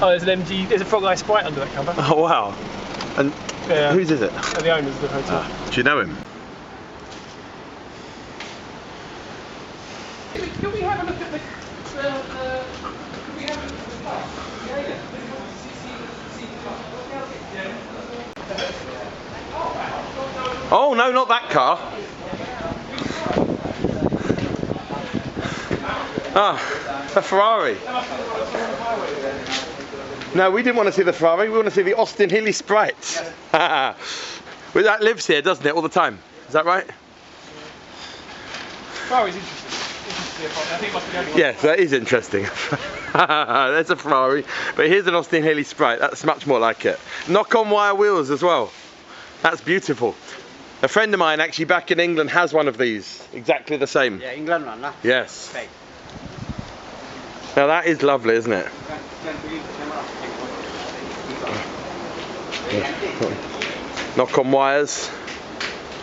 Oh, there's an MG, there's a Frogeye Sprite under that cover. Oh wow. And yeah. whose is it? The owners of the hotel. Do you know him? Can we have a look at the can we have a look at the car? Yeah. Oh no, not that car. Ah, a Ferrari. No, we didn't want to see the Ferrari, we want to see the Austin Healey Sprite. Well, that lives here, doesn't it, all the time? Is that right? Ferrari's interesting. I think it must be the only one. Yes, that is interesting. There's a Ferrari, but here's an Austin Healey Sprite. That's much more like it. Knock-on wire wheels as well. That's beautiful. A friend of mine actually back in England has one of these, exactly the same. Yeah, England one, huh? Yes. Right. Now that is lovely, isn't it? Knock-on wires.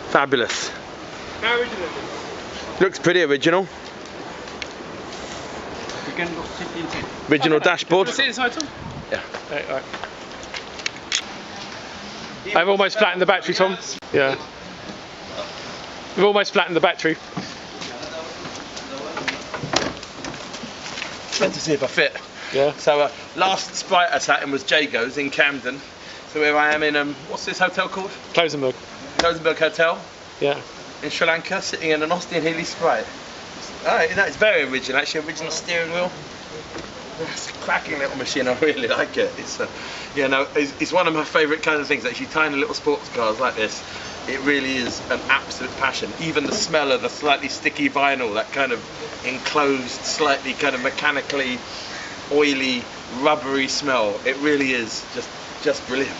Fabulous. How original is it? Looks pretty original. You can go sit inside. Original dashboard. Can I sit inside, Tom? Yeah. Right. I've almost flattened the battery, Tom. Yeah. We've almost flattened the battery. Meant to see if I fit. Yeah. So last Sprite I sat in was Jago's in Camden. So here I am in what's this hotel called? Closenberg. Closenberg Hotel Yeah. in Sri Lanka, sitting in an Austin Healey Sprite. That is very original, actually. Original steering wheel. It's a cracking little machine. I really like it. It's yeah, no, it's one of my favourite kind of things. Actually, tiny little sports cars like this. It really is an absolute passion. Even the smell of the slightly sticky vinyl, that kind of enclosed, slightly kind of mechanically oily, rubbery smell. It really is just brilliant.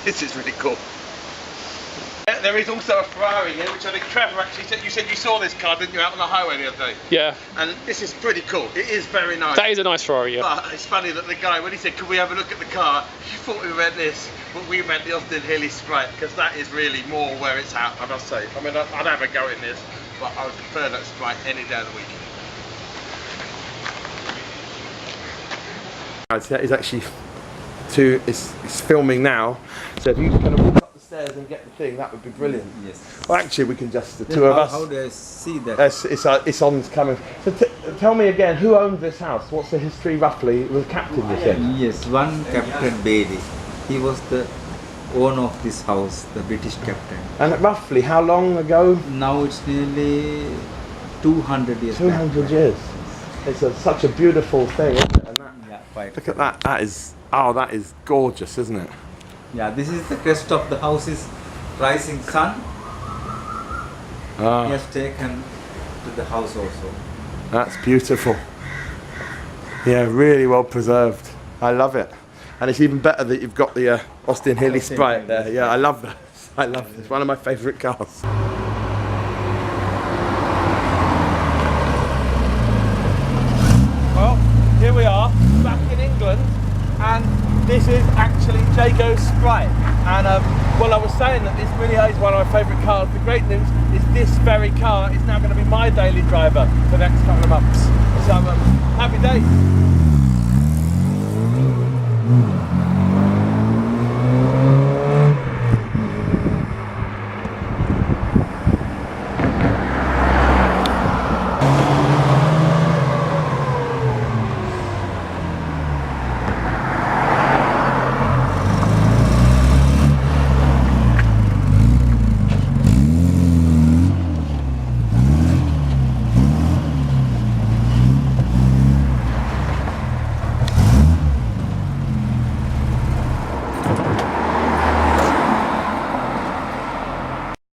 This is really cool. Yeah, there is also a Ferrari here, which I think Trevor actually said. You said you saw this car, didn't you, out on the highway the other day? Yeah. And this is pretty cool. It is very nice. That is a nice Ferrari, yeah. But it's funny that the guy, when he said, "Could we have a look at the car?" You thought we meant this, but we meant the Austin Healey Sprite, because that is really more where it's at, I must say. I mean, I'd have a go in this, but I would prefer that Sprite any day of the week. It's actually it's filming now, so if you kind of walk up the stairs and get the thing, that would be brilliant. Yes. Well, actually, we can just the two of us. How do I see that? It's on coming. So tell me again, who owned this house? What's the history roughly? It was captain, you said. Yes, one Captain Bailey. He was the owner of this house, the British captain. And roughly, how long ago? Now it's nearly 200 years. 200 years. It's such a beautiful thing, isn't it? And that, Yeah, quite. look at that. That is gorgeous, isn't it? Yeah, this is the crest of the house's rising sun. He Ah, has taken to the house also. that's beautiful. Yeah, really well preserved. I love it. And it's even better that you've got the Austin Healey Sprite there. Yeah, I love that. I love it. It's one of my favourite cars. Well, here we are, back in England, and this is actually Jago's Sprite. And well, I was saying that this really is one of my favourite cars. The great news is this very car is now going to be my daily driver for the next couple of months. So happy days.